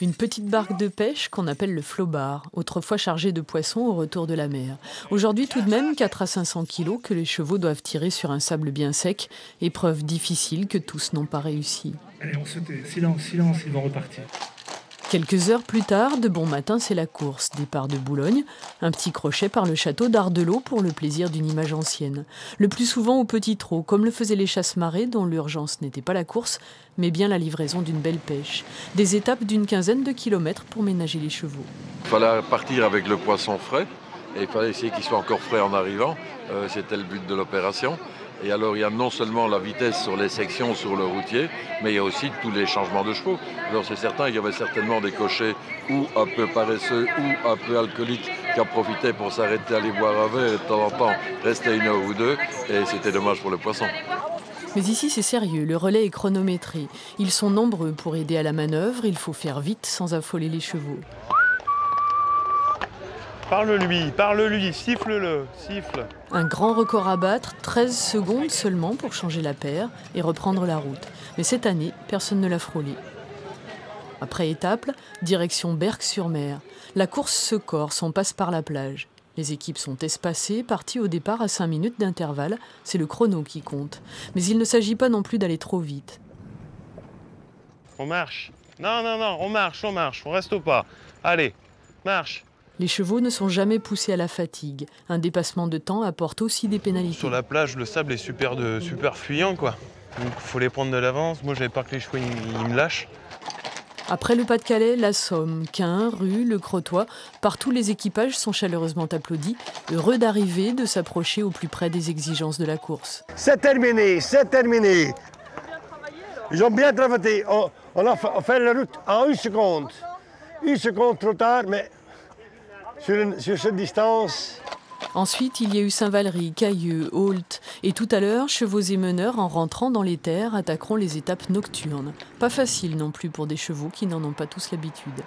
Une petite barque de pêche qu'on appelle le flobard, autrefois chargée de poissons au retour de la mer. Aujourd'hui tout de même 4 à 500 kilos que les chevaux doivent tirer sur un sable bien sec, épreuve difficile que tous n'ont pas réussi. Allez, on se tait, silence, silence, ils vont repartir. Quelques heures plus tard, de bon matin, c'est la course. Départ de Boulogne, un petit crochet par le château d'Ardelot pour le plaisir d'une image ancienne. Le plus souvent au petit trot, comme le faisaient les chasse-marées dont l'urgence n'était pas la course, mais bien la livraison d'une belle pêche. Des étapes d'une quinzaine de kilomètres pour ménager les chevaux. Il fallait partir avec le poisson frais et il fallait essayer qu'il soit encore frais en arrivant. C'était le but de l'opération. Et alors il y a non seulement la vitesse sur les sections sur le routier, mais il y a aussi tous les changements de chevaux. Alors c'est certain qu'il y avait certainement des cochers ou un peu paresseux ou un peu alcooliques qui en profitaient pour s'arrêter, aller boire un verre et de temps en temps rester une heure ou deux. Et c'était dommage pour le poisson. Mais ici c'est sérieux, le relais est chronométré. Ils sont nombreux pour aider à la manœuvre, il faut faire vite sans affoler les chevaux. Parle-lui, siffle-le, siffle. Un grand record à battre, 13 secondes seulement pour changer la paire et reprendre la route. Mais cette année, personne ne l'a frôlé. Après Étaples, direction Berck-sur-Mer. La course se corse, on passe par la plage. Les équipes sont espacées, parties au départ à 5 minutes d'intervalle. C'est le chrono qui compte. Mais il ne s'agit pas non plus d'aller trop vite. On marche. Non, on marche, on reste au pas. Allez, marche. Les chevaux ne sont jamais poussés à la fatigue. Un dépassement de temps apporte aussi des pénalités. Sur la plage, le sable est super fuyant, quoi. Donc il faut les prendre de l'avance. Moi, j'avais peur que les chevaux ils me lâchent. Après le Pas-de-Calais, la Somme, Caen, Rue, le Crotoy, partout les équipages sont chaleureusement applaudis, heureux d'arriver, de s'approcher au plus près des exigences de la course. C'est terminé, c'est terminé. Ils ont bien travaillé. On a fait la route en 1 seconde. 1 seconde trop tard, mais sur cette distance. Ensuite, il y a eu Saint-Valery, Cailleux, Ault. Et tout à l'heure, chevaux et meneurs, en rentrant dans les terres, attaqueront les étapes nocturnes. Pas facile non plus pour des chevaux qui n'en ont pas tous l'habitude.